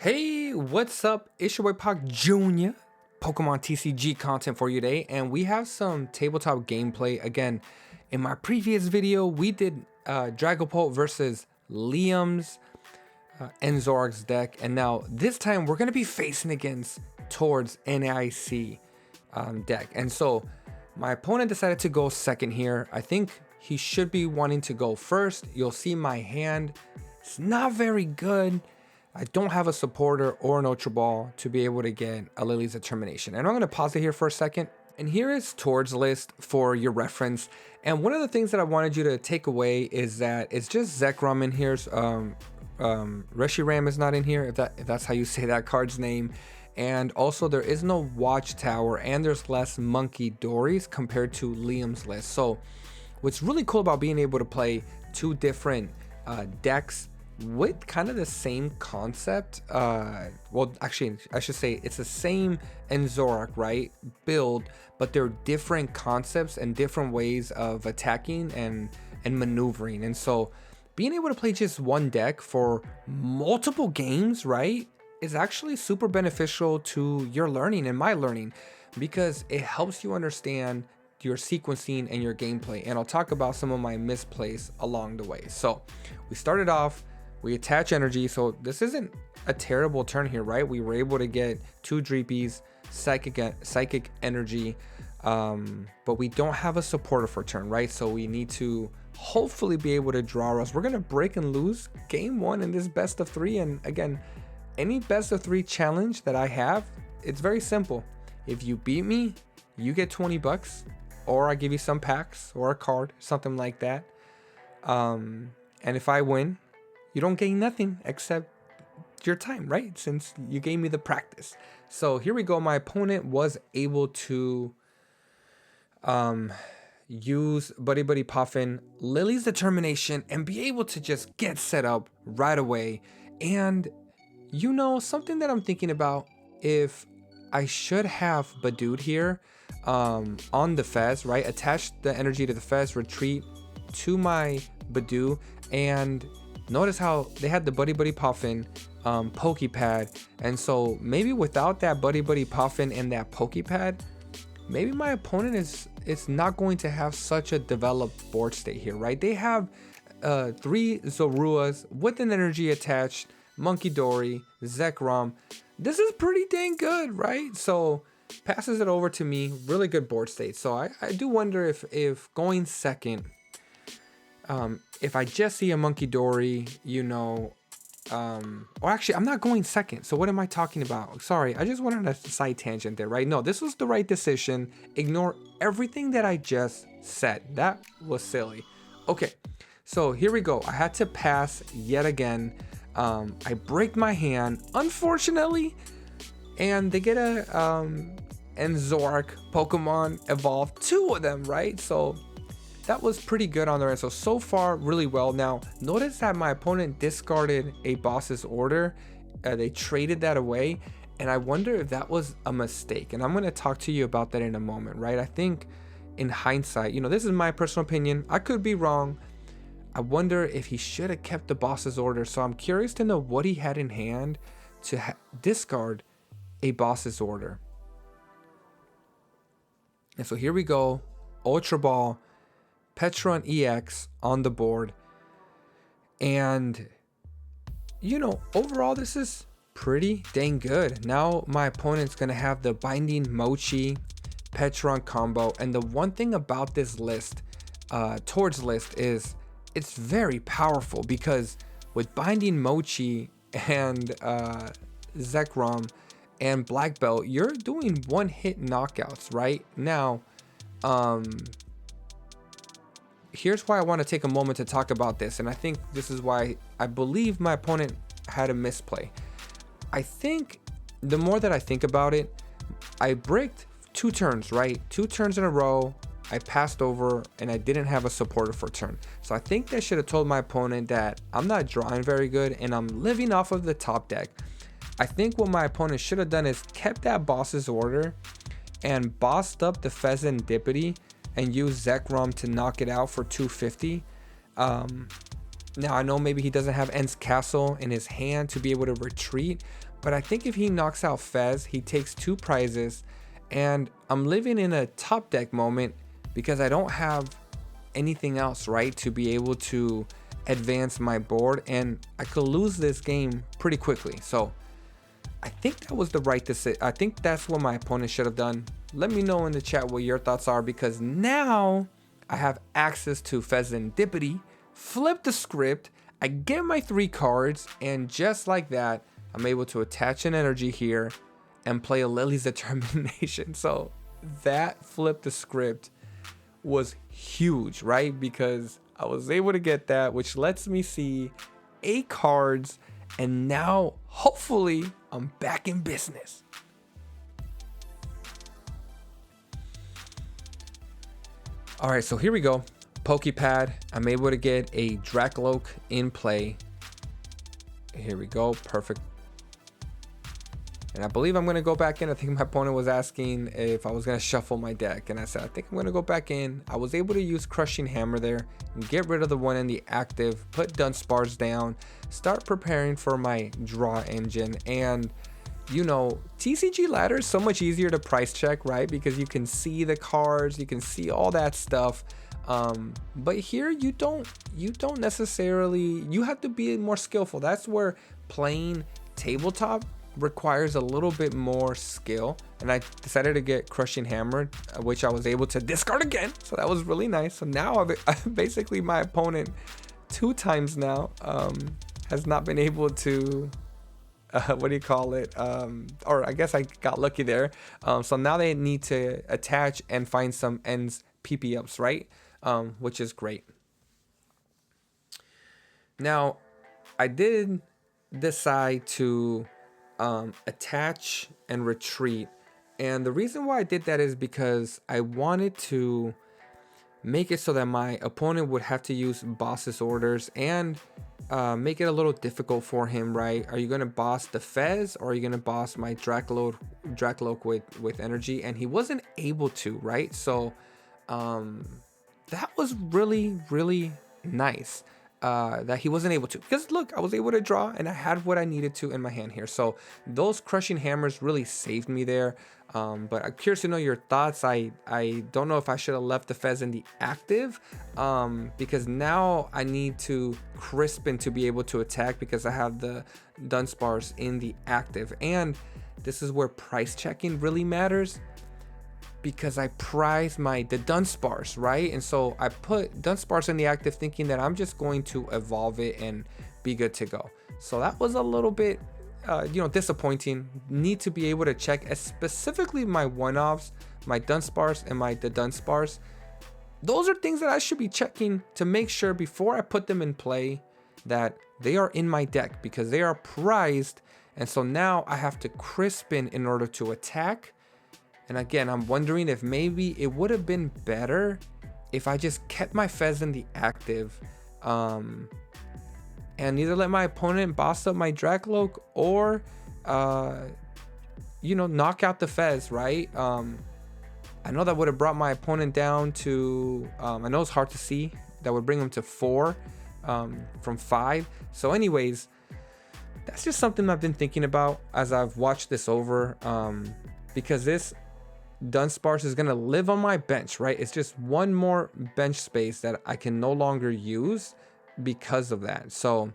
Hey, what's up? It's your boy Pac Jr. Pokemon TCG content for you today, and we have some tabletop gameplay. Again, in my previous video, we did Dragapult versus Liam's and Zoroark's deck, and now this time we're gonna be facing against towards NAIC deck. And so my opponent decided to go second here. I think he should be wanting to go first. You'll see my hand. It's not very good. I don't have a supporter or an Ultra Ball to be able to get a Lily's Determination. And I'm going to pause it here for a second. And here is Tord's list for your reference. And one of the things that I wanted you to take away is that it's just Zekrom in here. Reshiram is not in here, if that's how you say that card's name. And also there is no Watchtower and there's less Monkey Dories compared to Liam's list. So what's really cool about being able to play two different decks with kind of the same concept, well, actually I should say it's the same in Zoroark, right, build, but they're different concepts and different ways of attacking and maneuvering. And so being able to play just one deck for multiple games, right, is actually super beneficial to your learning and my learning, because it helps you understand your sequencing and your gameplay. And I'll talk about some of my misplays along the way. So we started off, we attach energy, so this isn't a terrible turn here, right? We were able to get two Dreepies, psychic energy, but we don't have a supporter for turn, right? So we need to hopefully be able to draw us. We're gonna break and lose game one in this best of three. And again, any best of three challenge that I have, it's very simple. If you beat me, you get 20 bucks, or I give you some packs or a card, something like that. And if I win, you don't gain nothing except your time, right? Since you gave me the practice. So here we go. My opponent was able to use Buddy Puffin, Lily's Determination, and be able to just get set up right away. And you know, something that I'm thinking about, if I should have Badooed here on the Fez, right? Attach the energy to the Fez, retreat to my Badoo, and notice how they had the Buddy Puffin Pokepad. And so maybe without that Buddy Puffin and that Pokepad, maybe my opponent is not going to have such a developed board state here, right? They have 3 Zoruas with an energy attached, Monkey Dory, Zekrom. This is pretty dang good, right? So passes it over to me. Really good board state. So I do wonder if going second, if I just see a Monkey Dory, you know, or actually I'm not going second. So what am I talking about? Sorry, I just went on a side tangent there, right? No, this was the right decision. Ignore everything that I just said. That was silly. Okay, so here we go. I had to pass yet again. I break my hand, unfortunately, and they get a and Zoroark Pokemon evolve, 2 of them, right? So that was pretty good on their end. So far really well. Now notice that my opponent discarded a boss's order. They traded that away, and I wonder if that was a mistake, and I'm going to talk to you about that in a moment, right? I think in hindsight, you know, this is my personal opinion, I could be wrong. I wonder if he should have kept the boss's order. So I'm curious to know what he had in hand to discard a boss's order. And so here we go. Ultra Ball, Petron EX on the board. And, you know, overall, this is pretty dang good. Now my opponent's going to have the Binding Mochi Petron combo. And the one thing about this list, Tord's list, is it's very powerful, because with Binding Mochi and Zekrom and Black Belt, you're doing one-hit knockouts, right? Now, here's why I want to take a moment to talk about this, and I think this is why I believe my opponent had a misplay. I think the more that I think about it, I bricked 2 turns, right? 2 turns in a row. I passed over and I didn't have a supporter for turn. So I think I should have told my opponent that I'm not drawing very good and I'm living off of the top deck. I think what my opponent should have done is kept that boss's order and bossed up the Pheasantipity and used Zekrom to knock it out for 250. Now, I know maybe he doesn't have End's Castle in his hand to be able to retreat, but I think if he knocks out Fez, he takes 2 prizes, and I'm living in a top deck moment because I don't have anything else, right, to be able to advance my board, and I could lose this game pretty quickly. So I think that was the right decision. I think that's what my opponent should have done. Let me know in the chat what your thoughts are, because now I have access to Pheasantipity, flip the script, I get my 3 cards, and just like that, I'm able to attach an energy here and play a Lily's Determination. So that flip the script was huge, right? Because I was able to get that, which lets me see 8 cards, and now hopefully I'm back in business. All right, so here we go. Pokepad. I'm able to get a Dracloak in play. Here we go. Perfect. And I believe I'm going to go back in. I think my opponent was asking if I was going to shuffle my deck, and I said I think I'm going to go back in. I was able to use Crushing Hammer there and get rid of the one in the active, put Dunsparce down, start preparing for my draw engine. And you know, TCG ladder is so much easier to price check, right? Because you can see the cards, you can see all that stuff. But here you don't necessarily, you have to be more skillful. That's where playing tabletop requires a little bit more skill, and I decided to get Crushing Hammer, which I was able to discard again, so that was really nice. So now I've basically, my opponent 2 times now has not been able to what do you call it, or I guess I got lucky there. So now they need to attach and find some ends PP ups, right? Which is great. Now I did decide to attach and retreat, and the reason why I did that is because I wanted to make it so that my opponent would have to use boss's orders and make it a little difficult for him, right? Are you gonna boss the Fez, or are you gonna boss my Dracloak with energy? And he wasn't able to, right? So that was really nice. That he wasn't able to, because look, I was able to draw and I had what I needed to in my hand here. So those Crushing Hammers really saved me there. But I'm curious to know your thoughts. I don't know if I should have left the Fez in the active, because now I need to Crispin to be able to attack, because I have the Dunsparce in the active. And this is where price checking really matters, because I prize the Dunsparce, right? And so I put Dunsparce in the active thinking that I'm just going to evolve it and be good to go. So that was a little bit disappointing. Need to be able to check, specifically my one-offs, my Dunsparce and the Dunsparce. Those are things that I should be checking to make sure before I put them in play that they are in my deck, because they are prized. And so now I have to Crispin in order to attack. And again, I'm wondering if maybe it would have been better if I just kept my Fez in the active, and either let my opponent boss up my Dracloak, or knock out the Fez, right? I know that would have brought my opponent down to, I know it's hard to see, that would bring him to 4 from 5. So anyways, that's just something I've been thinking about as I've watched this over, because this Dunsparce is going to live on my bench, right? It's just one more bench space that I can no longer use because of that. So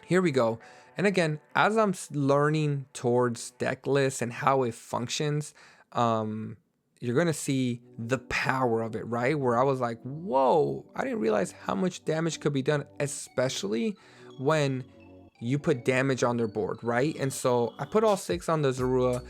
here we go. And again, as I'm learning towards deck lists and how it functions, you're going to see the power of it, right? Where I was like, whoa, I didn't realize how much damage could be done, especially when you put damage on their board, right? And so I put all 6 on the Zorua,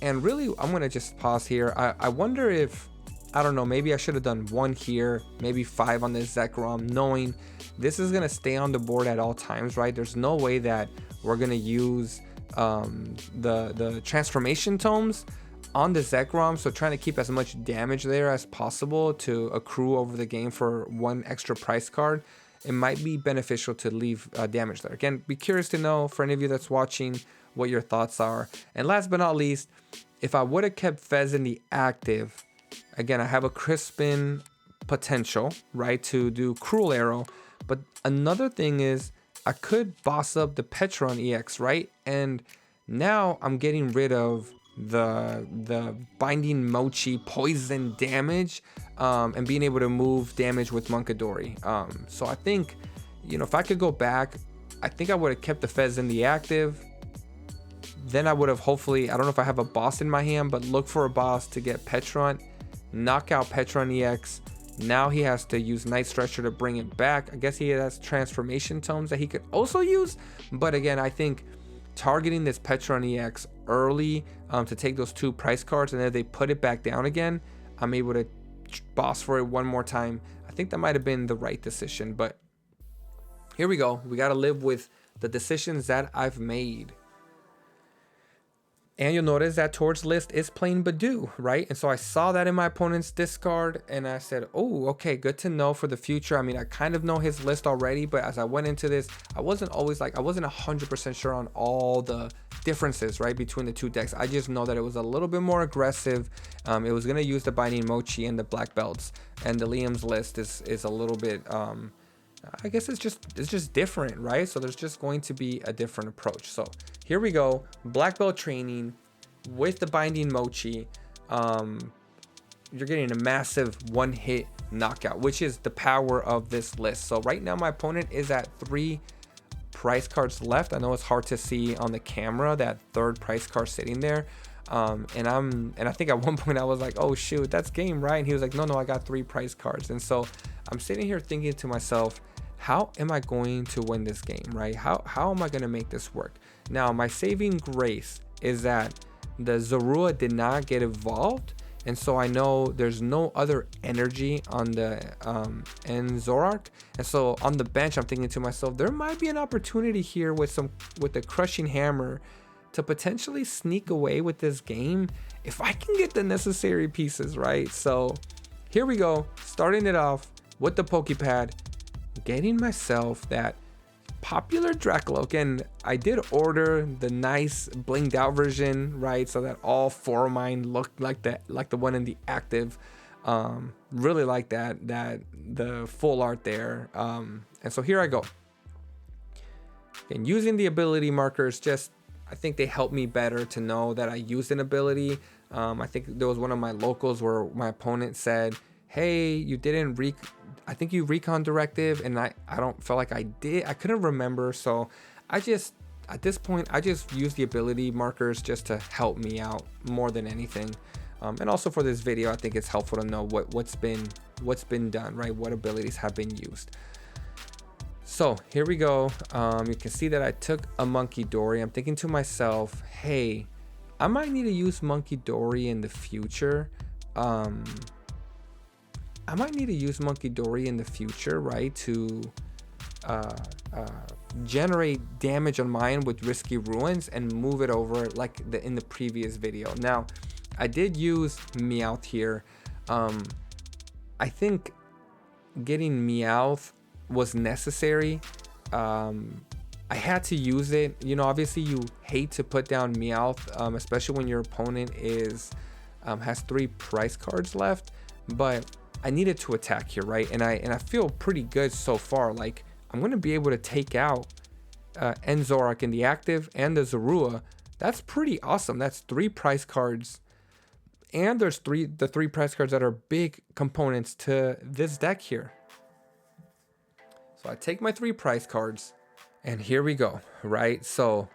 and really I'm gonna just pause here. I wonder if, I don't know, maybe I should have done 1 here, maybe 5 on this Zekrom, knowing this is gonna stay on the board at all times, right? There's no way that we're gonna use the transformation tomes on the Zekrom, so trying to keep as much damage there as possible to accrue over the game for 1 extra price card. It might be beneficial to leave damage there. Again, be curious to know, for any of you that's watching, what your thoughts are. And last but not least, if I would have kept Fez in the active, again, I have a Crispin potential, right, to do Cruel Arrow. But another thing is I could boss up the Petron EX, right? And now I'm getting rid of the binding mochi poison damage, and being able to move damage with Monkidori. So I think, if I could go back, I think I would have kept the Fez in the active. Then I would have hopefully, I don't know if I have a boss in my hand, but look for a boss to get Petron, knock out Petron EX. Now he has to use Night Stretcher to bring it back. I guess he has transformation tomes that he could also use. But again, I think targeting this Petron EX early, to take those 2 price cards, and then they put it back down again, I'm able to boss for it one more time. I think that might have been the right decision, but here we go. We got to live with the decisions that I've made. And you'll notice that Torch list is playing Badoo, right? And so I saw that in my opponent's discard, and I said, oh, okay, good to know for the future. I mean, I kind of know his list already, but as I went into this, I wasn't 100% sure on all the differences, right, between the 2 decks. I just know that it was a little bit more aggressive. It was going to use the Binding Mochi and the Black Belts, and the Liam's list is a little bit, I guess it's just different, right? So there's just going to be a different approach. So here we go, Black Belt training with the Binding Mochi. You're getting a massive 1-hit knockout, which is the power of this list. So right now my opponent is at 3 price cards left. I know it's hard to see on the camera, that 3rd price card sitting there. And I think at one point I was like, oh shoot, that's game, right? And he was like, no, I got 3 price cards. And so I'm sitting here thinking to myself, how am I going to win this game, right? How am I going to make this work? Now, my saving grace is that the Zorua did not get evolved, and so I know there's no other energy on the end Zoroark. And so on the bench, I'm thinking to myself, there might be an opportunity here with the Crushing Hammer to potentially sneak away with this game if I can get the necessary pieces, right? So here we go, starting it off with the Pokepad, getting myself that popular Dracalope, and I did order the nice blinged out version, right, so that all 4 of mine looked like the one in the active. Really like that the full art there. And so here I go, and using the ability markers, I think they help me better to know that I used an ability. I think there was one of my locals where my opponent said, hey, you didn't I think you recon directive, and I don't feel like I did. I couldn't remember. So at this point, I just use the ability markers just to help me out more than anything. And also for this video, I think it's helpful to know what's been done, right? What abilities have been used. So here we go. You can see that I took a Monkidori. I'm thinking to myself, hey, I might need to use Monkidori in the future. I might need to use Monkidori in the future, right, to generate damage on mine with Risky Ruins and move it over like in the previous video. Now, I did use Meowth here. I think getting Meowth was necessary. I had to use it. Obviously you hate to put down Meowth, especially when your opponent has 3 price cards left, but I needed to attack here, right? And I feel pretty good so far. Like, I'm going to be able to take out end Zoroark in the active and the Zorua. That's pretty awesome. That's 3 price cards, and there's the 3 price cards that are big components to this deck here. So I take my 3 price cards, and here we go, right? So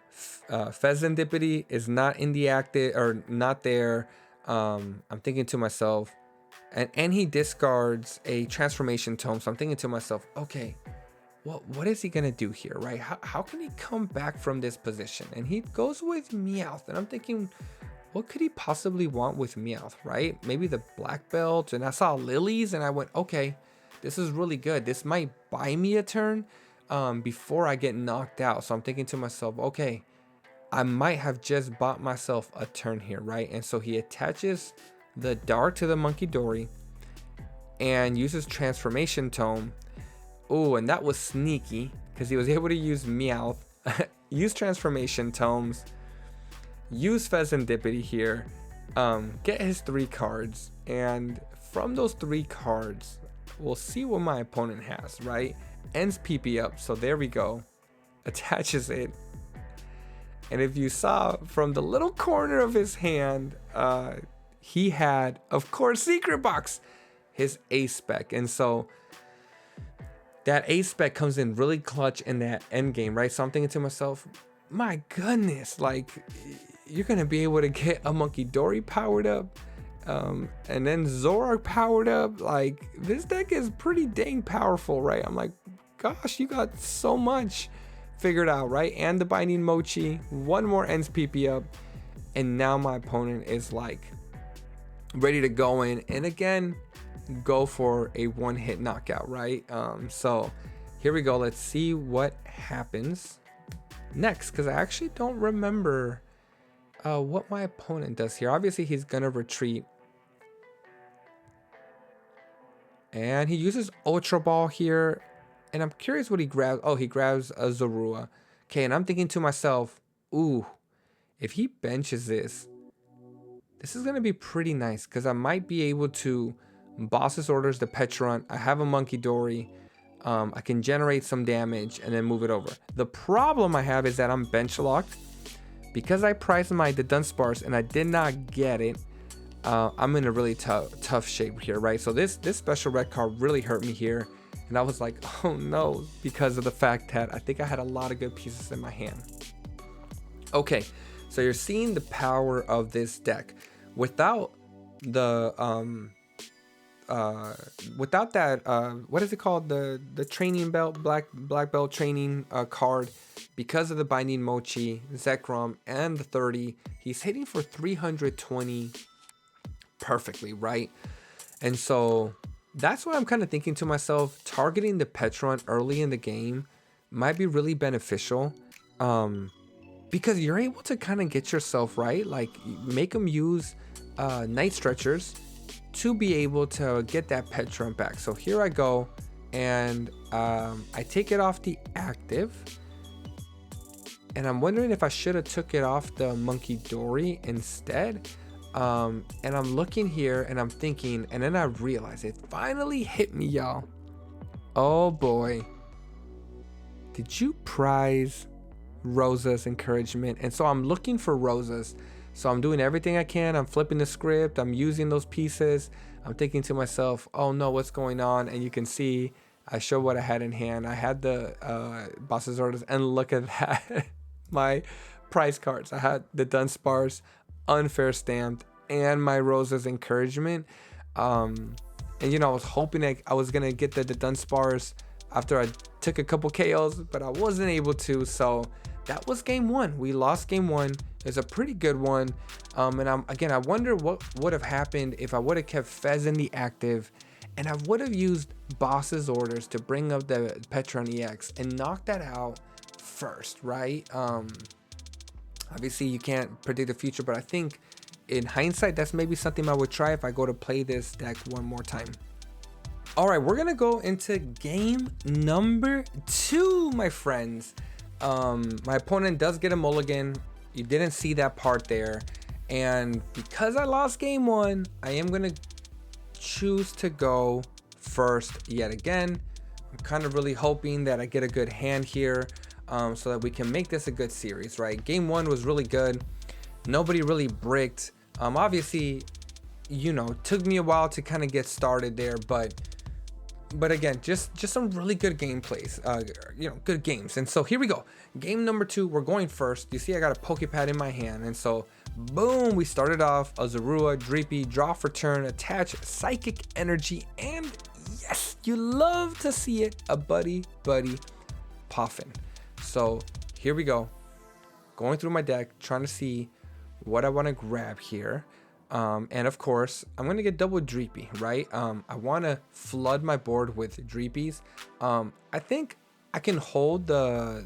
Fezandipity is not in the active, or not there. I'm thinking to myself, and he discards a transformation tome. So I'm thinking to myself, okay, what is he gonna do here, right? How can he come back from this position? And he goes with Meowth, and I'm thinking, what could he possibly want with Meowth, right? Maybe the Black Belt. And I saw Lilies, and I went, okay, this is really good. This might buy me a turn before I get knocked out. So I'm thinking to myself, okay, I might have just bought myself a turn here, right? And so he attaches the Dart to the Monkidori and uses Transformation Tome. Oh, and that was sneaky because he was able to use Meowth, use Transformation Tomes, use Fezandipity here, get his 3 cards, and from those 3 cards, we'll see what my opponent has, right? ends PP up. So there we go. Attaches it. And if you saw from the little corner of his hand, he had, of course, Secret Box, his ace spec. And so that ace spec comes in really clutch in that end game, right? So I'm thinking to myself, my goodness, like, you're going to be able to get a Monkey Dory powered up. And then Zoroark powered up. Like, this deck is pretty dang powerful, right? I'm like, gosh, you got so much figured out, right? And the Binding Mochi, one more ends PP up, and now my opponent is like ready to go in and again go for a one-hit knockout, right? So here we go. Let's see what happens next, because I actually don't remember what my opponent does here. Obviously he's gonna retreat, and he uses Ultra Ball here. And I'm curious what he grabs. Oh, he grabs a Zorua. Okay, and I'm thinking to myself, ooh, if he benches this is going to be pretty nice, because I might be able to Boss's Orders the Petrunt. I have a Monkey Dory. I can generate some damage and then move it over. The problem I have is that I'm bench locked. Because I priced my the Dunsparce and I did not get it, I'm in a really tough shape here, right? So this special red card really hurt me here. And I was like, oh no, because of the fact that I think I had a lot of good pieces in my hand. Okay, so you're seeing the power of this deck. Without the without that what is it called, the training belt, black belt training card, because of the Binding Mochi, Zekrom, and the 30, he's hitting for 320 perfectly, right? And so that's why I'm kind of thinking to myself, targeting the Petrunt early in the game might be really beneficial, because you're able to kind of get yourself right, like make them use Night Stretchers to be able to get that Petrunt back. So here I go, and I take it off the active, and I'm wondering if I should have took it off the Monkey Dory instead. And I'm looking here and I'm thinking, and then I realize it finally hit me, y'all. Oh boy, did you prize Rosa's encouragement? And so I'm looking for Rosa's. So I'm doing everything I can. I'm flipping the script. I'm using those pieces. I'm thinking to myself, oh no, what's going on? And you can see I show what I had in hand. I had the Boss's Orders, and look at that. My prize cards. I had the Dunsparce, Unfair Stamped, and my Rosa's encouragement. And you know, I was hoping that I was gonna get the Dunsparce after I took a couple KOs, but I wasn't able to. So that was game one. We lost game one. It's a pretty good one. And I wonder what would have happened if I would have kept Fez in the active, and I would have used Boss's Orders to bring up the Petrunt EX and knock that out first, right? Obviously you can't predict the future, but I think in hindsight, that's maybe something I would try if I go to play this deck one more time. All right, we're gonna go into game number 2, my friends. My opponent does get a mulligan. You didn't see that part there. And because I lost game 1, I am gonna choose to go first yet again. I'm kind of really hoping that I get a good hand here, so that we can make this a good series, right? Game 1 was really good. Nobody really bricked. Obviously, you know, took me a while to kind of get started there, but again, just some really good gameplays, you know, good games. And so here we go. Game number 2, we're going first. You see I got a Pokepad in my hand, and so boom, we started off a Zorua, Dreepy, draw for turn, attach Psychic Energy, and yes, you love to see it, a Buddy Puffin. So here we go, going through my deck, trying to see what I want to grab here. And of course, I'm going to get double Dreepy, right? I want to flood my board with Dreepies. I think I can hold the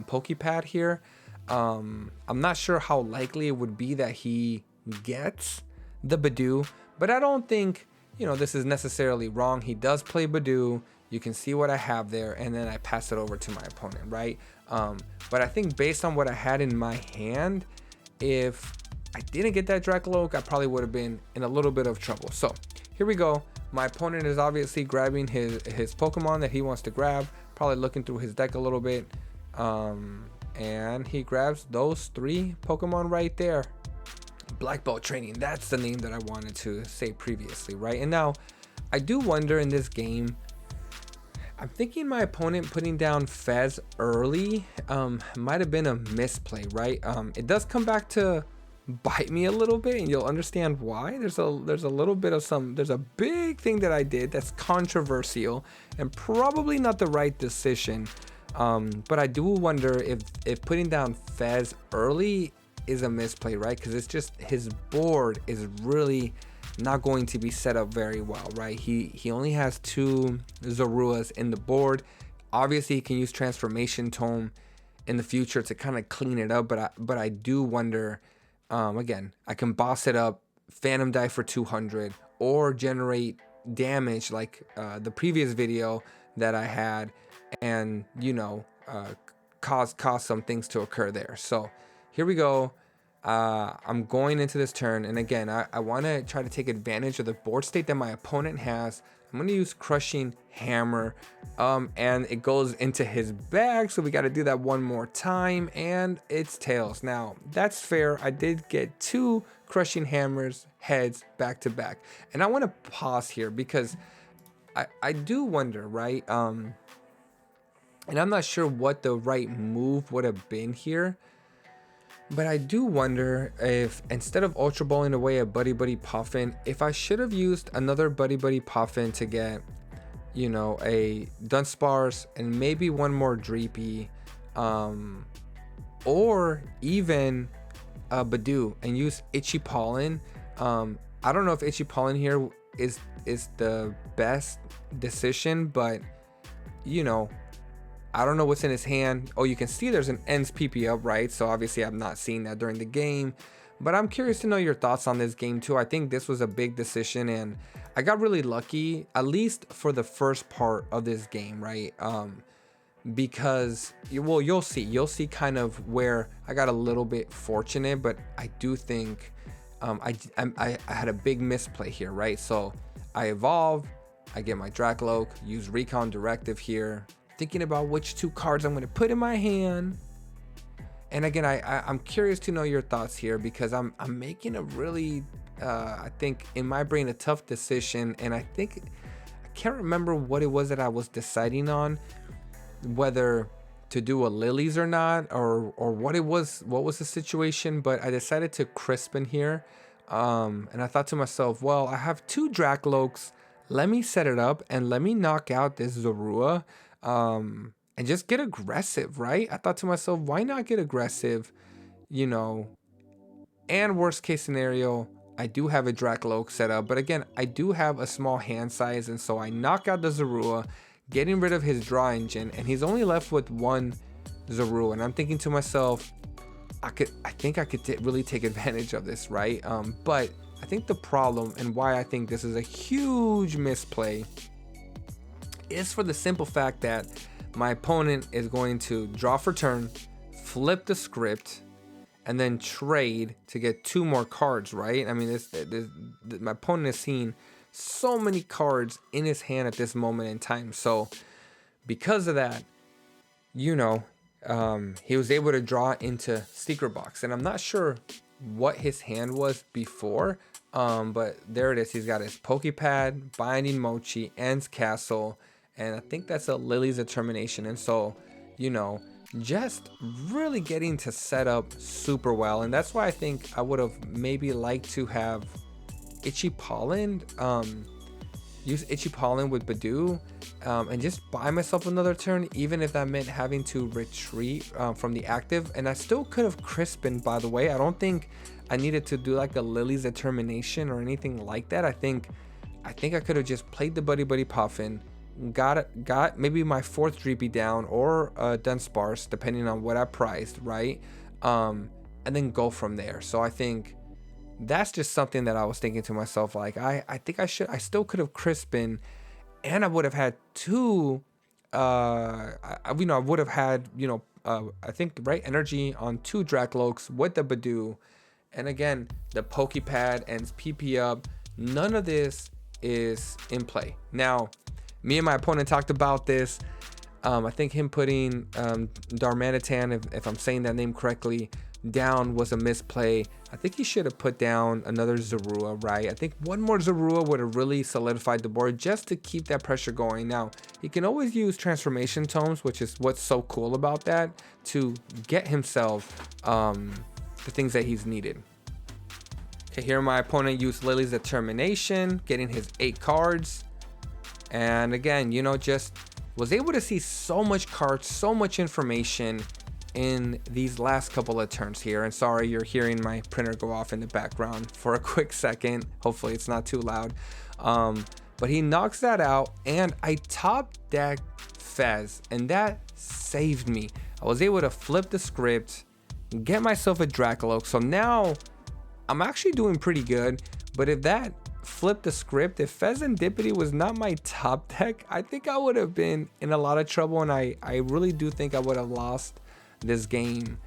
Pokepad here. I'm not sure how likely it would be that he gets the Badoo, but I don't think, you know, this is necessarily wrong. He does play Badoo. You can see what I have there, and then I pass it over to my opponent, right? But I think based on what I had in my hand, if I didn't get that Dracaloak, I probably would have been in a little bit of trouble. So here we go. My opponent is obviously grabbing his Pokemon that he wants to grab. probably looking through his deck a little bit. And he grabs those 3 Pokemon right there. Black Belt Training, that's the name that I wanted to say previously, right? And now I do wonder in this game, I'm thinking my opponent putting down Fez early might have been a misplay, right? It does come back to bite me a little bit, and you'll understand why. There's a little bit of there's a big thing that I did that's controversial and probably not the right decision. But I do wonder if putting down Fez early is a misplay, right? Because it's just his board is really not going to be set up very well, right? He only has 2 Zoruas in the board. Obviously, he can use Transformation Tome in the future to kind of clean it up, but I do wonder. Again, I can boss it up, Phantom Die for 200, or generate damage like the previous video that I had, and cause some things to occur there. So here we go. I'm going into this turn, and again, I want to try to take advantage of the board state that my opponent has. I'm going to use Crushing Hammer, and it goes into his bag, so we got to do that one more time, and it's tails. Now, that's fair. I did get 2 Crushing Hammers heads back to back, and I want to pause here because I do wonder, right? And I'm not sure what the right move would have been here. But I do wonder if instead of Ultra Balling away a Buddy Buddy Puffin, if I should have used another Buddy Buddy Puffin to get, a Dunsparce and maybe one more Dreepy, or even a Badoo and use Itchy Pollen. I don't know if Itchy Pollen here is the best decision, but I don't know what's in his hand. Oh, you can see there's an Ends PP up, right? So obviously I'm not seeing that during the game. But I'm curious to know your thoughts on this game too. I think this was a big decision, and I got really lucky, at least for the first part of this game, right? Because, well, you'll see kind of where I got a little bit fortunate, but I do think I had a big misplay here, right? So I evolve, I get my Dracloak, use Recon Directive here, thinking about which 2 cards I'm going to put in my hand. And again, I'm curious to know your thoughts here, because I'm making a really, I think in my brain, a tough decision. And I can't remember what it was that I was deciding on, whether to do a Lilies or not, or what was the situation. But I decided to Crispin here. And I thought to myself, well, I have 2 Dracloaks. Let me set it up and let me knock out this Zorua. And just get aggressive, right? I thought to myself, why not get aggressive, and worst case scenario, I do have a Dracloak set up, but again, I do have a small hand size, and so I knock out the Zorua, getting rid of his draw engine, and he's only left with 1 Zorua, and I'm thinking to myself, I think I could really take advantage of this, right? But I think the problem, and why I think this is a huge misplay, is for the simple fact that my opponent is going to draw for turn, flip the script, and then trade to get 2 more cards, right? I mean, my opponent is seeing so many cards in his hand at this moment in time. So because of that, he was able to draw into Secret Box. And I'm not sure what his hand was before, but there it is. He's got his Pokepad, Binding Mochi, Ends Castle, and I think that's a Lily's Determination. And so, just really getting to set up super well. And that's why I think I would have maybe liked to have Itchy Pollen, use Itchy Pollen with Badoo, and just buy myself another turn, even if that meant having to retreat from the active. And I still could have Crispin, by the way. I don't think I needed to do like a Lily's Determination or anything like that. I think I could have just played the Buddy Puffin, got maybe my 4th Dreepy down, or Dunsparce, depending on what I priced, right? And then go from there. So I think that's just something that I was thinking to myself, like I think I still could have Crispin, and I would have had 2 I would have had I think right energy on 2 Dracloaks with the Badoo. And again, the Pokepad ends PP up. None of this is in play. Now, me and my opponent talked about this. I think him putting Darmanitan, if I'm saying that name correctly, down was a misplay. I think he should have put down another Zorua, right? I think one more Zorua would have really solidified the board just to keep that pressure going. Now, he can always use transformation tomes, which is what's so cool about that, to get himself the things that he's needed. Okay, here my opponent used Lily's Determination, getting his 8 cards. And again, you know, just was able to see so much cards, so much information in these last couple of turns here. And sorry, you're hearing my printer go off in the background for a quick second. Hopefully it's not too loud. But he knocks that out, and I top deck Fez, and that saved me. I was able to flip the script, get myself a Dracaloak. So now I'm actually doing pretty good. But if that flipped the script, if Fezandipity was not my top deck, I think I would have been in a lot of trouble, and I really do think I would have lost this game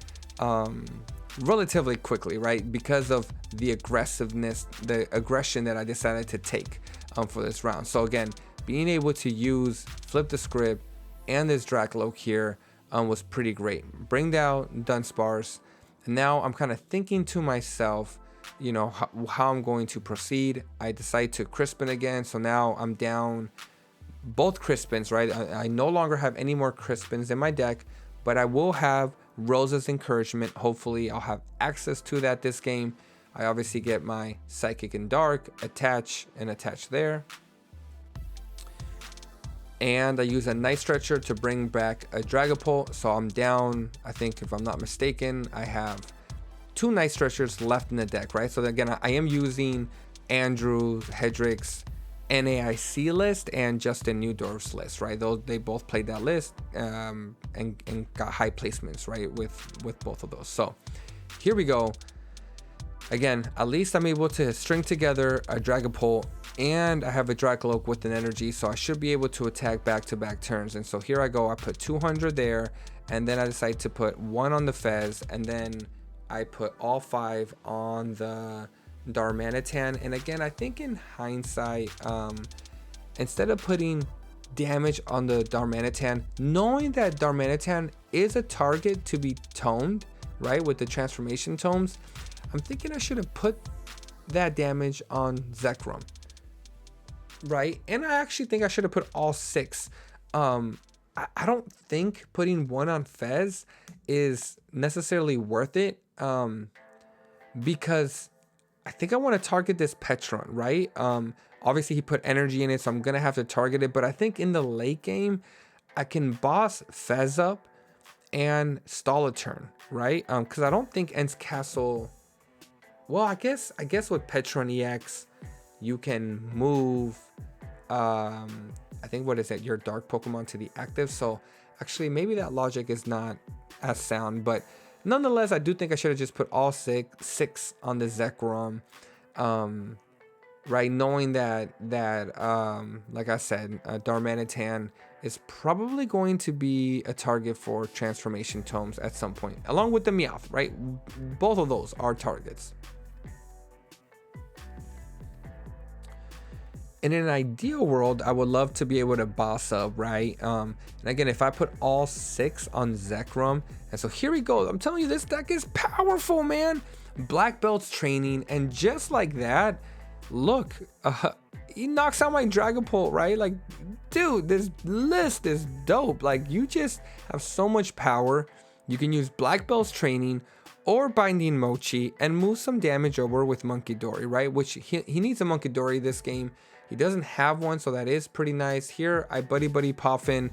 relatively quickly, right? Because of the aggressiveness, the aggression that I decided to take for this round. So again, being able to use flip the script and this Dracaloak here was pretty great. Bring down Dunsparce, and now I'm kind of thinking to myself, you know, how I'm going to proceed. I decide to Crispin again, so now I'm down both Crispins, right? I no longer have any more Crispins in my deck, but I will have Rose's Encouragement. Hopefully I'll have access to that this game. I obviously get my Psychic and Dark, attach there. And I use a Night Stretcher to bring back a Dragapult. So I'm down, I think if I'm not mistaken, I have 2 Night Stretchers left in the deck, right? So again, I am using Andrew Hedrick's NAIC list and Justin Newdorf's list, right? They both played that list and got high placements, right, with both of those. So here we go. Again, at least I'm able to string together a Dragapult, and I have a Dracaloak with an energy, so I should be able to attack back-to-back turns. And so here I go. I put 200 there, and then I decide to put 1 on the Fez, and then I put all 5 on the Darmanitan. And again, I think in hindsight, instead of putting damage on the Darmanitan, knowing that Darmanitan is a target to be tomed, right, with the transformation tomes, I'm thinking I should have put that damage on Zekrom, right? And I actually think I should have put all 6. I don't think putting 1 on Fez is necessarily worth it, because I think I want to target this Petron, right? Obviously he put energy in it, so I'm gonna have to target it. But I think in the late game, I can boss Fez up and stall a turn, right? Because I don't think Ents Castle. Well, I guess with Petron EX, you can move. I think what is it? Your dark Pokemon to the active. So actually, maybe that logic is not as sound, but nonetheless, I do think I should have just put all 6 on the Zekrom, right? Knowing that like I said, Darmanitan is probably going to be a target for transformation tomes at some point, along with the Meowth, right? Both of those are targets. In an ideal world, I would love to be able to boss up, right? And again, if I put all 6 on Zekrom, and so here we go. I'm telling you, this deck is powerful, man. Black Belt's training, and just like that, look, he knocks out my Dragapult, right? Like, dude, this list is dope. Like, you just have so much power. You can use Black Belt's training or Binding Mochi and move some damage over with Monkey Dory, right? Which he needs a Monkey Dory this game. He doesn't have one, so that is pretty nice. Here, I buddy Poffin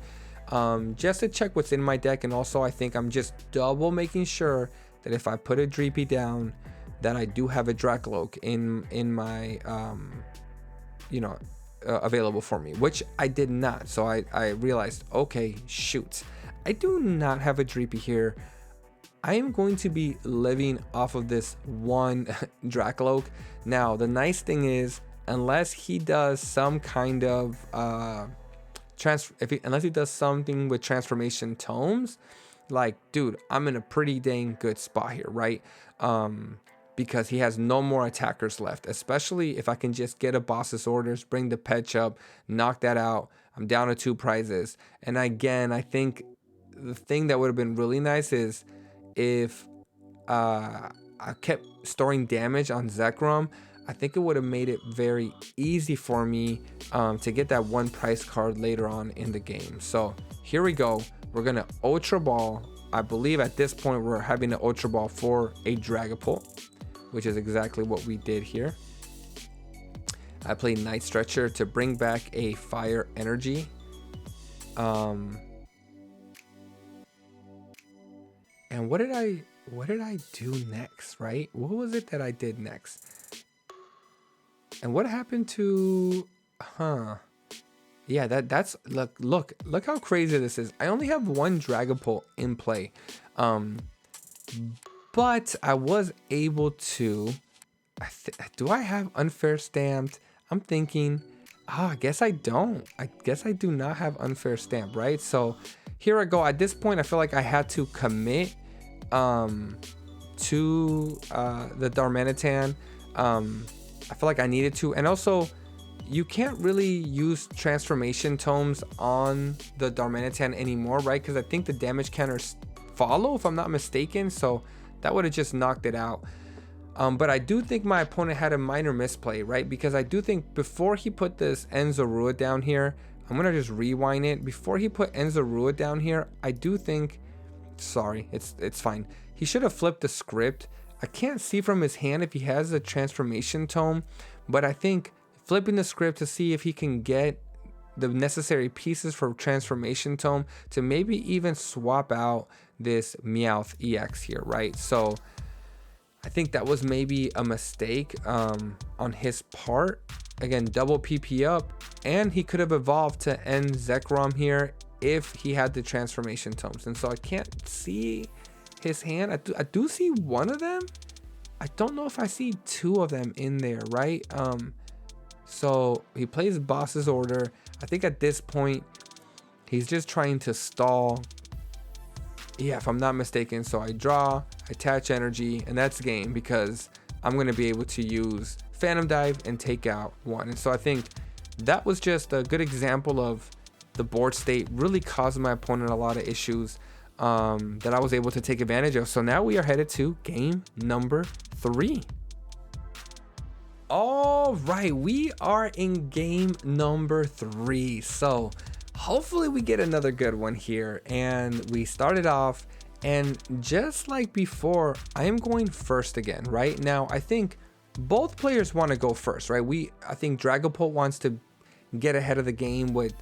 just to check what's in my deck, and also I think I'm just double making sure that if I put a Dreepy down, that I do have a Dracaloak in my available for me, which I did not. So I realized, okay, shoot, I do not have a Dreepy here. I am going to be living off of this one Dracaloak. Now, the nice thing is, unless he does some kind of unless he does something with transformation tomes, like, dude, I'm in a pretty dang good spot here, right? Because he has no more attackers left, especially if I can just get a boss's orders, bring the Petch up, knock that out. I'm down to 2 prizes. And again, I think the thing that would have been really nice is if I kept storing damage on Zekrom. I think it would have made it very easy for me to get that 1 prize card later on in the game. So here we go. We're gonna Ultra Ball. I believe at this point we're having an Ultra Ball for a Dragapult, which is exactly what we did here. I played Night Stretcher to bring back a Fire Energy. And what did I do next, right? What was it that I did next? And what happened to, yeah, that's look how crazy this is. I only have 1 Dragapult in play. But I was able to, do I have Unfair Stamped? I'm thinking, I guess I don't. I guess I do not have Unfair Stamp, right? So here I go. At this point, I feel like I had to commit to the Darmanitan. I feel like I needed to. And also, you can't really use transformation tomes on the Darmanitan anymore, right? Because I think the damage counters follow, if I'm not mistaken. So that would have just knocked it out. But I do think my opponent had a minor misplay, right? Because I do think before he put this Enzarua down here, I'm going to just rewind it. Before he put Enzarua down here, I do think, sorry, it's fine. He should have flipped the script. I can't see from his hand if he has a transformation tome, but I think flipping the script to see if he can get the necessary pieces for transformation tome to maybe even swap out this Meowth EX here, right? So I think that was maybe a mistake on his part. Again, double PP up, and he could have evolved to end Zekrom here if he had the transformation tomes. And so I can't see his hand. I do see 1 of them. I don't know if I see 2 of them in there, right? So he plays Boss's Order. I think at this point, he's just trying to stall. Yeah, if I'm not mistaken. So I draw, I attach energy, and that's game because I'm going to be able to use Phantom Dive and take out 1. And so I think that was just a good example of the board state really causing my opponent a lot of issues that I was able to take advantage of. So now we are headed to game number 3. All right, we are in game number 3. So hopefully we get another good one here. And we started off, and just like before, I am going first again, right? Now, I think both players want to go first, right? I think Dragapult wants to get ahead of the game with,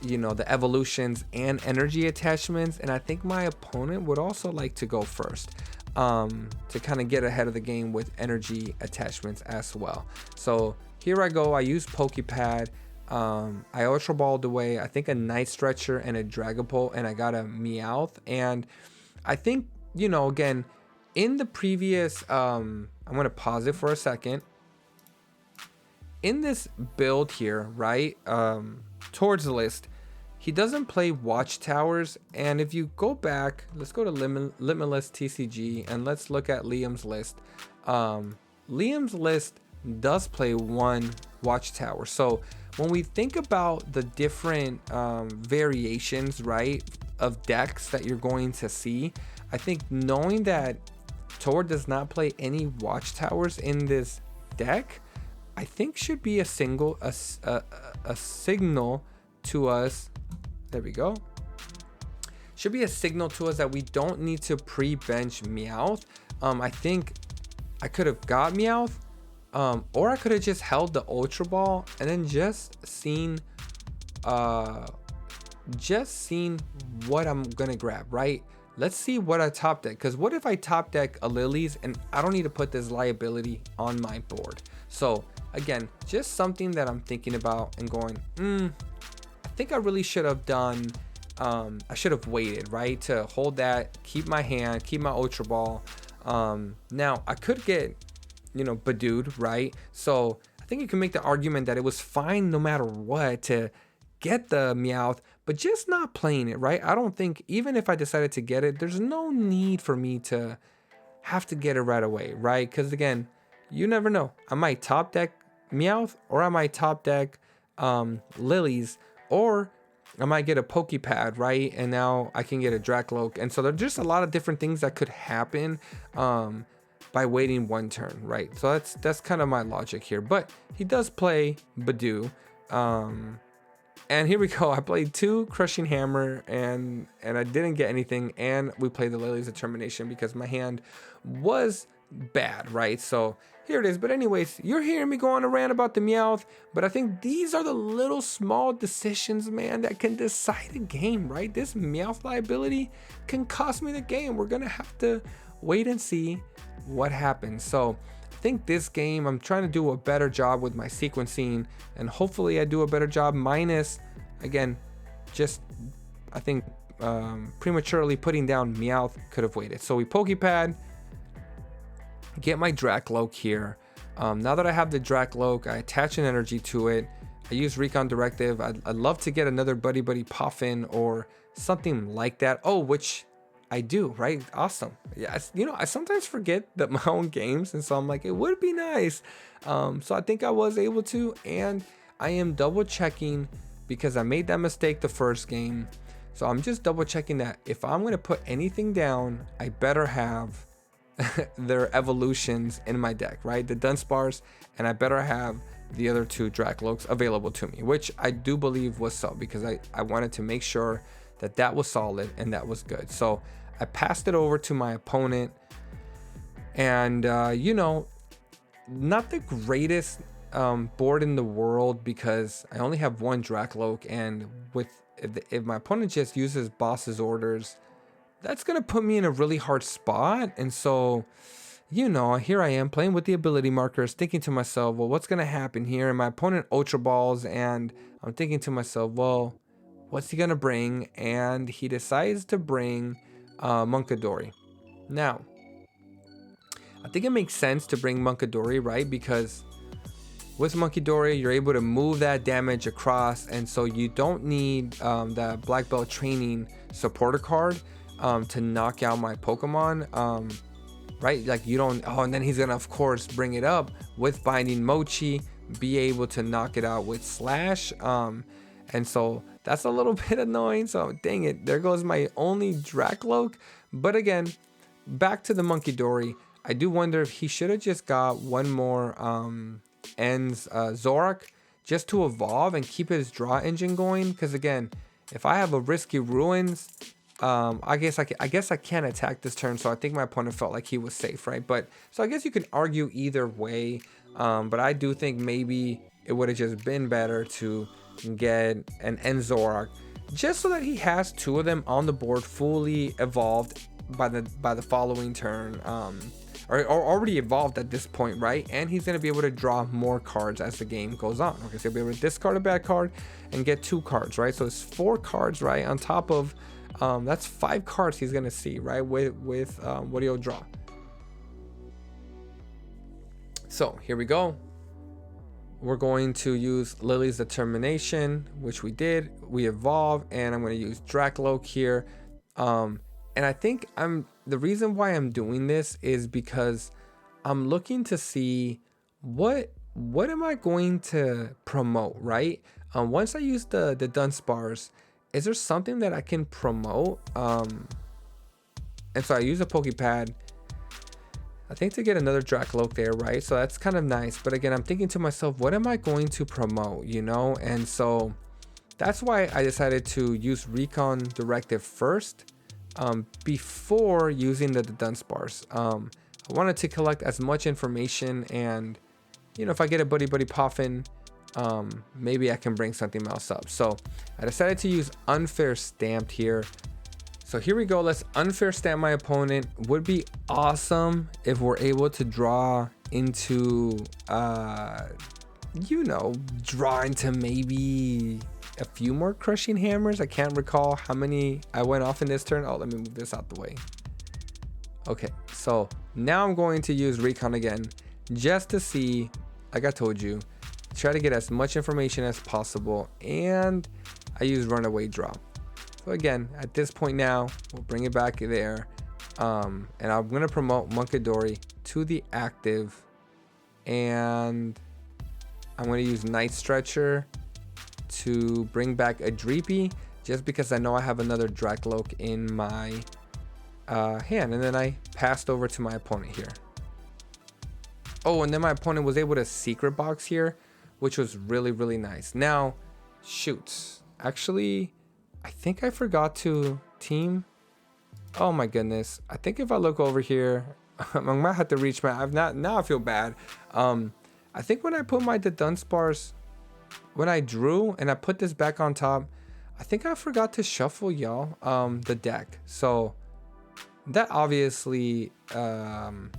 you know, the evolutions and energy attachments. And I think my opponent would also like to go first to kind of get ahead of the game with energy attachments as well. So here I go. I use Pokepad. I Ultra Balled away, I think, a Night Stretcher and a Dragapult, and I got a Meowth. And I think, you know, again, in the previous, I'm going to pause it for a second. In this build here, right, towards the list, he doesn't play Watchtowers. And if you go back, let's go to Limitless TCG and let's look at Liam's list. Liam's list does play 1 Watchtower. So when we think about the different variations, right, of decks that you're going to see, I think knowing that Tor does not play any Watchtowers in this deck, I think should be a signal to us. There we go. Should be a signal to us that we don't need to pre-bench Meowth. I think I could have got Meowth, or I could have just held the Ultra Ball and then just seen what I'm gonna grab, right? Let's see what I top deck, because what if I top deck a Lilies and I don't need to put this liability on my board? So again, just something that I'm thinking about and going, I think I really should have done, I should have waited, right, to hold that, keep my hand, keep my Ultra Ball. Now I could get, you know, Badooed, right? So I think you can make the argument that it was fine no matter what to get the Meowth, but just not playing it, right? I don't think, even if I decided to get it, there's no need for me to have to get it right away, right? Because again, you never know. I might top deck Meowth, or I might top deck Lilies, or I might get a Pokepad, right? And now I can get a Dracloak. And so there's just a lot of different things that could happen by waiting one turn, right? So that's kind of my logic here. But he does play Badoo. And here we go. I played 2 Crushing Hammer and I didn't get anything. And we played the Lilies of Termination because my hand was bad, right? So here it is. But anyways, you're hearing me go on a rant about the Meowth, but I think these are the little small decisions, man, that can decide a game, right? This Meowth liability can cost me the game. We're gonna have to wait and see what happens. So I think this game, I'm trying to do a better job with my sequencing, and hopefully I do a better job, minus, again, just I think prematurely putting down Meowth could have waited. So we Pokepad, get my Dracloak here. Now that I have the Dracloak, I attach an energy to it. I use Recon Directive. I'd love to get another Buddy Puffin or something like that. Oh, which I do, right? Awesome. Yeah, you know, I sometimes forget that my own games, and so I'm like, it would be nice. So I think I was able to, and I am double checking because I made that mistake the first game. So I'm just double checking that if I'm going to put anything down, I better have their evolutions in my deck, right? The Dunsparce, and I better have the other 2 Dracloaks available to me, which I do believe was so, because I wanted to make sure that that was solid and that was good. So I passed it over to my opponent, and you know, not the greatest board in the world, because I only have 1 Dracloak, and if my opponent just uses boss's orders, that's gonna put me in a really hard spot. And so, you know, here I am playing with the ability markers, thinking to myself, well, what's gonna happen here? And my opponent Ultra Balls, and I'm thinking to myself, well, what's he gonna bring? And he decides to bring Munkidori. Now, I think it makes sense to bring Munkidori, right? Because with Munkidori, you're able to move that damage across, and so you don't need that Black Belt Training supporter card to knock out my Pokemon, right? Like you don't, oh, and then he's gonna of course bring it up with Binding Mochi, be able to knock it out with Slash, and so that's a little bit annoying. So dang it, there goes my only Dracloak. But again, back to the Munkidori, I do wonder if he should have just got one more ends Zoroark just to evolve and keep his draw engine going, because again, if I have a risky Ruins, I guess I can't attack this turn, so I think my opponent felt like he was safe, right? But so I guess you can argue either way, but I do think maybe it would have just been better to get an end Zoroark, just so that he has 2 of them on the board fully evolved by the following turn, or already evolved at this point, right? And he's gonna be able to draw more cards as the game goes on. Okay, so he'll be able to discard a bad card and get 2 cards, right? So it's 4 cards, right? On top of that's 5 cards he's gonna see, right? With what he'll draw. So here we go. We're going to use Lily's Determination, which we did. We evolve, and I'm going to use Dracloak here. And I think the reason why I'm doing this is because I'm looking to see what am I going to promote, right? Once I use the Dunsparce, is there something that I can promote? And so I use a Pokepad, I think, to get another Dracloak there, right? So that's kind of nice. But again, I'm thinking to myself, what am I going to promote, you know? And so that's why I decided to use Recon Directive first, before using the Dunsparce. I wanted to collect as much information, and you know, if I get a Buddy Puffin, maybe I can bring something else up. So I decided to use Unfair Stamped here. So here we go. Let's Unfair Stamp my opponent. Would be awesome if we're able to draw into, you know, draw into maybe a few more Crushing Hammers. I can't recall how many I went off in this turn. Oh, let me move this out the way. Okay, so now I'm going to use Recon again, just to see, like I told you, try to get as much information as possible. And I use Runaway Draw. So again, at this point now, we'll bring it back there. And I'm going to promote Munkidori to the active. And I'm going to use Night Stretcher to bring back a Dreepy. just because I know I have another Dracloak in my hand. And then I passed over to my opponent here. Oh, and then my opponent was able to secret box here, which was really, really nice. Now, shoots. Actually, I think I forgot to team. Oh my goodness. I think if I look over here, I might have to reach my, now I feel bad. I think when I put my the Dunsparce, when I drew and I put this back on top, I think I forgot to shuffle, y'all, the deck. So that obviously, dang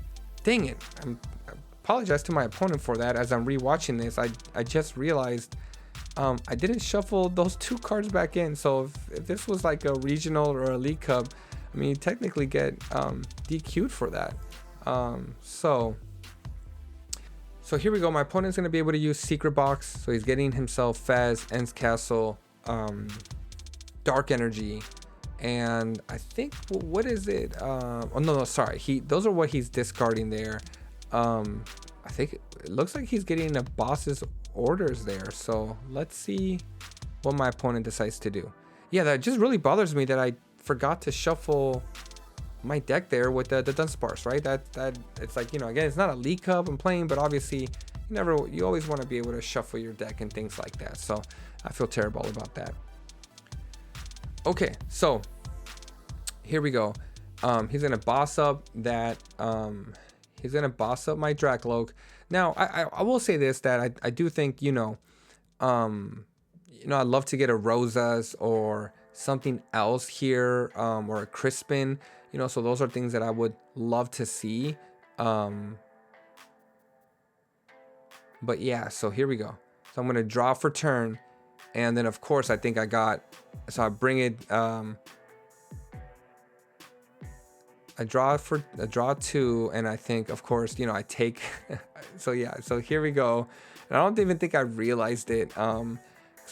it. I apologize to my opponent for that. As I'm rewatching this, I just realized I didn't shuffle those 2 cards back in. So if this was like a regional or a League Cup, I mean, you technically get DQ'd for that. So here we go. My opponent's going to be able to use Secret Box. So he's getting himself Fez, Ends Castle, Dark Energy, and I think, what is it? Oh no, sorry. Those are what he's discarding there. I think it looks like he's getting a boss's orders there. So let's see what my opponent decides to do. Yeah, that just really bothers me that I forgot to shuffle my deck there with the Dunsparce, right? That it's like, you know, again, it's not a League Cup I'm playing, but obviously you always want to be able to shuffle your deck and things like that. So I feel terrible about that. Okay, so here we go. He's gonna boss up that he's gonna boss up my Dracloak. Now I will say this, that I do think, you know, I'd love to get a Rosas or something else here, or a Crispin, you know, so those are things that I would love to see. But yeah, so here we go. So I'm gonna draw for turn, and then of course I think I got, so I bring it, I draw 2, and I think, of course, you know, I take so yeah, so here we go. And I don't even think I realized it, so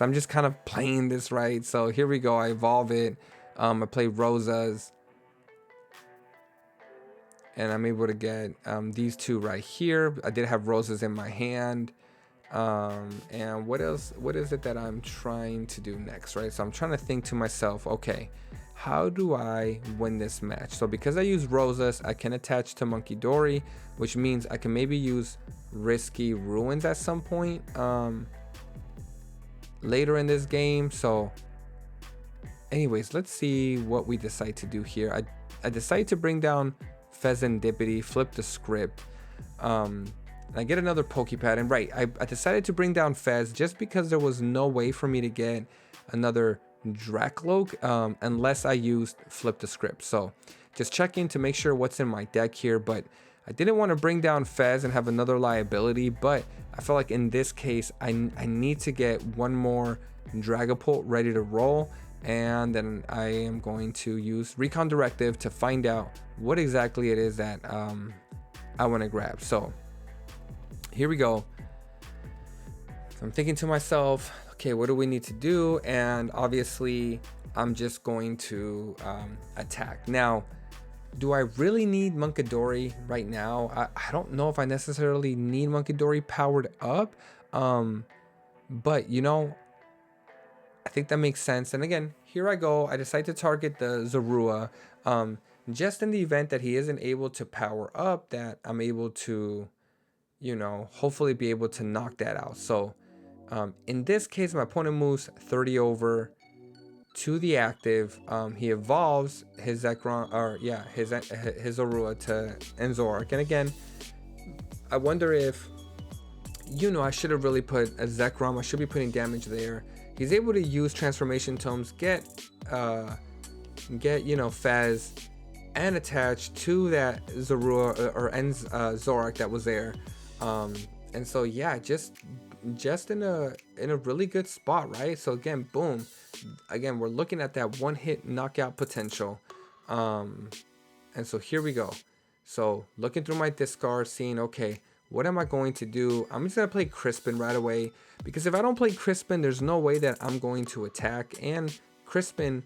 I'm just kind of playing this right. So here we go. I evolve it. I play Rosas, and I'm able to get these 2 right here. I did have Rosas in my hand. And what else? What is it that I'm trying to do next, right? So I'm trying to think to myself, okay, how do I win this match? So because I use Rosas, I can attach to Monkey Dory, which means I can maybe use Risky Ruins at some point later in this game. So anyways, let's see what we decide to do here. I decide to bring down Pheasantipity, flip the script. I get another Pokepad, and right, I decided to bring down Fez just because there was no way for me to get another Dracloak unless I used flip the script. So just checking to make sure what's in my deck here, but I didn't want to bring down Fez and have another liability, but I felt like in this case I need to get one more Dragapult ready to roll, and then I am going to use Recon Directive to find out what exactly it is that I want to grab. So here we go. I'm thinking to myself, okay, what do we need to do? And obviously I'm just going to attack. Now, do I really need Munkidori right now? I don't know if I necessarily need Munkidori powered up, but you know, I think that makes sense. And again, here I go. I decide to target the Zorua, just in the event that he isn't able to power up, that I'm able to, you know, hopefully be able to knock that out. So in this case, my opponent moves 30 over to the active. He evolves his Zekrom, or yeah, his Zorua to Zoroark. And again, I wonder if, you know, I should have really put a Zekrom. I should be putting damage there. He's able to use transformation tomes, get you know, Fez, and attach to that Zorua or Zoroark that was there. And so yeah, just in a really good spot, right? So again, boom, again, we're looking at that one hit knockout potential. And so here we go. So looking through my discard, seeing, okay, what am I going to do? I'm just gonna play Crispin right away, because if I don't play Crispin, there's no way that I'm going to attack. And Crispin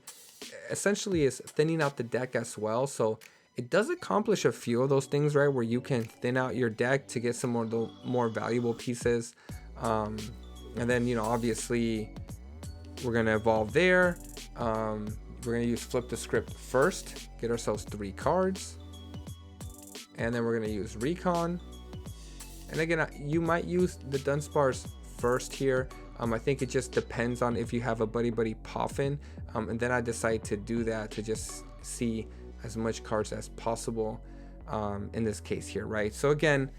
essentially is thinning out the deck as well. So it does accomplish a few of those things, right? Where you can thin out your deck to get some more valuable pieces. And then, you know, obviously we're going to evolve there. We're gonna use flip the script first, get ourselves 3 cards, and then we're gonna use recon. And again, you might use the Dunsparce first here. I think it just depends on if you have a Buddy Poffin, and then I decide to do that to just see as much cards as possible in this case here, right? So again,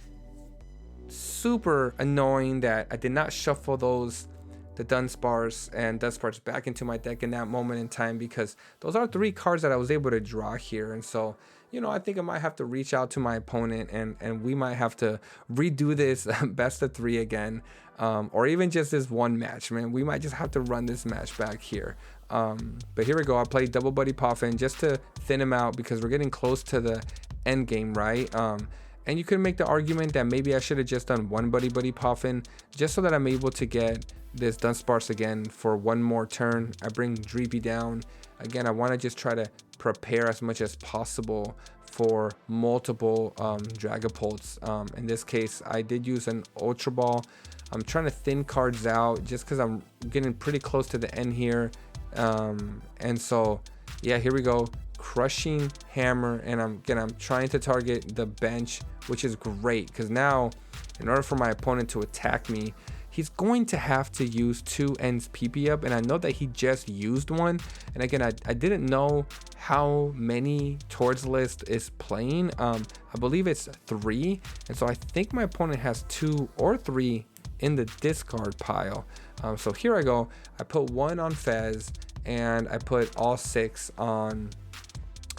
super annoying that I did not shuffle the Dunsparce and Dunsparce back into my deck in that moment in time, because those are 3 cards that I was able to draw here. And so, you know, I think I might have to reach out to my opponent and we might have to redo this best of 3 again, or even just this one match, man. We might just have to run this match back here. But here we go. I played double Buddy Poffin just to thin him out because we're getting close to the end game, right? And you could make the argument that maybe I should have just done one Buddy Poffin just so that I'm able to get this Dunsparce again for one more turn. I bring Dreepy down. Again, I want to just try to prepare as much as possible for multiple Dragapults. In this case, I did use an Ultra Ball. I'm trying to thin cards out just because I'm getting pretty close to the end here. And so, yeah, here we go. Crushing Hammer, and I'm trying to target the bench, which is great because now, in order for my opponent to attack me, he's going to have to use 2 ends PP up, and I know that he just used one. And again, I didn't know how many towards list is playing. I believe it's 3, and so I think my opponent has 2 or 3 in the discard pile. So here I go. I put 1 on Fez, and I put all 6 on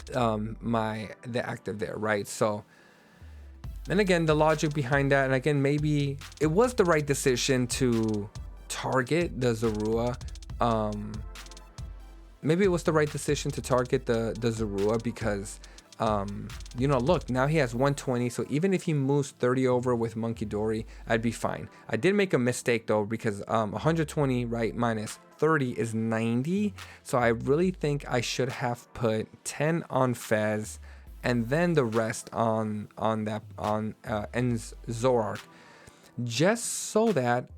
the active there, right? So, and again, the logic behind that, and again, maybe it was the right decision to target the Zorua. Maybe it was the right decision to target the Zorua because you know, look, now he has 120, so even if he moves 30 over with Monkey Dory, I'd be fine. I did make a mistake though, because 120 right minus 30 is 90, so I really think I should have put 10 on Fez and then the rest on Zoroark, just so that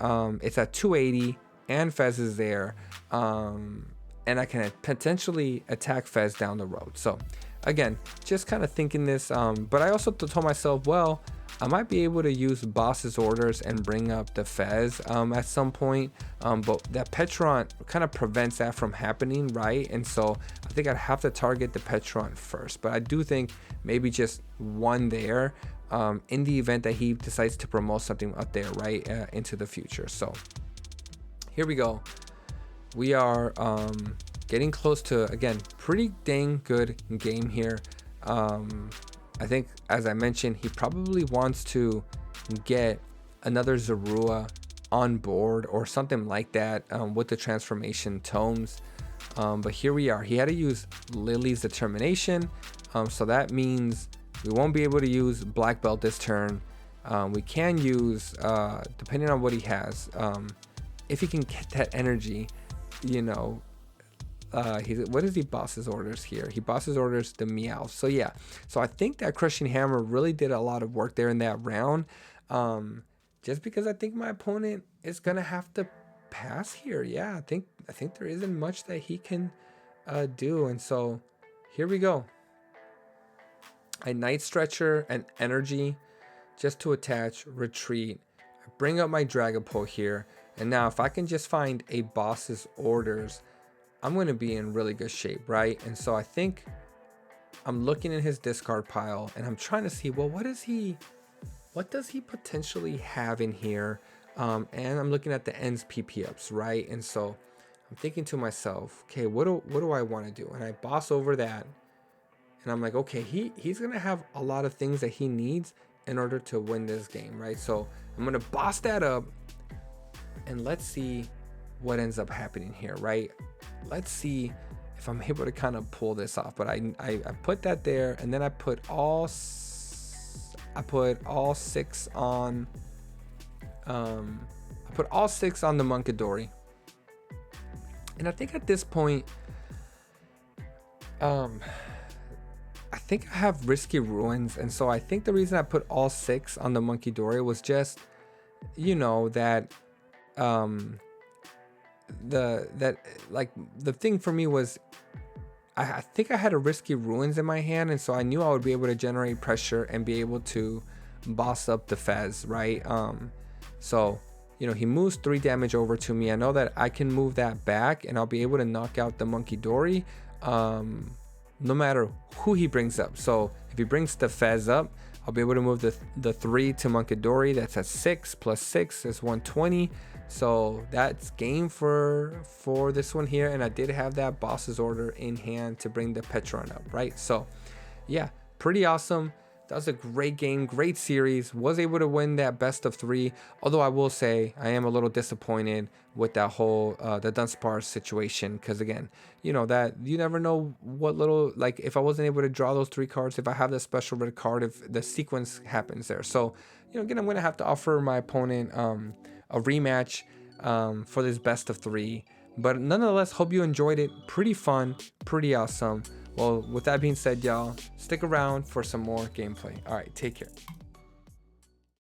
it's at 280 and Fez is there, and I can potentially attack Fez down the road. So again, just kind of thinking this, but I also told myself, well, I might be able to use boss's orders and bring up the Fez at some point, but that Petron kind of prevents that from happening, right? And so I think I'd have to target the Petron first, but I do think maybe just one there in the event that he decides to promote something up there, right, into the future. So here we go. We are getting close to, again, pretty dang good game here. I think, as I mentioned, he probably wants to get another Zorua on board or something like that with the transformation tomes. But here we are. He had to use Lily's Determination. So that means we won't be able to use Black Belt this turn. We can use, depending on what he has, if he can get that energy, you know, what is he bosses orders here? He bosses orders the Meowth. So yeah, so I think that Crushing Hammer really did a lot of work there in that round, just because I think my opponent is gonna have to pass here. Yeah, I think there isn't much that he can do, and so here we go. I Night Stretcher and Energy just to attach Retreat. I bring up my Dragapult here, and now if I can just find a boss's orders, I'm going to be in really good shape, right? And so I think I'm looking in his discard pile and I'm trying to see, well, what does he potentially have in here? And I'm looking at the ends PP ups, right? And so I'm thinking to myself, okay, what do I want to do? And I boss over that, and I'm like, okay, he's going to have a lot of things that he needs in order to win this game, right? So I'm going to boss that up, and let's see what ends up happening here, right? Let's see if I'm able to kind of pull this off. But I put that there, and then I put all 6 on I put all 6 on the Munkidori. And I think at this point, I think I have Risky Ruins, and so I think the reason I put all 6 on the Munkidori was just, you know, that the thing for me was I think I had a risky ruins in my hand, and so I knew I would be able to generate pressure and be able to boss up the Fez, right? So he moves 3 damage over to me. I know that I can move that back, and I'll be able to knock out the Monkey Dory, no matter who he brings up. So if he brings the Fez up, I'll be able to move the 3 to Monkey Dory. That's at 6 plus 6 is 120. So that's game for this one here, and I did have that boss's order in hand to bring the Petron up, right? So yeah, pretty awesome. That was a great game, great series. Was able to win that best of 3, although I will say I am a little disappointed with that whole the Dunsparce situation, because again, that you never know what little, like, if I wasn't able to draw those 3 cards, if I have the special red card, if the sequence happens there. So again, I'm gonna have to offer my opponent a rematch for this best of 3, but nonetheless, hope you enjoyed it. Pretty fun, pretty awesome. Well, with that being said, y'all, stick around for some more gameplay. All right, take care.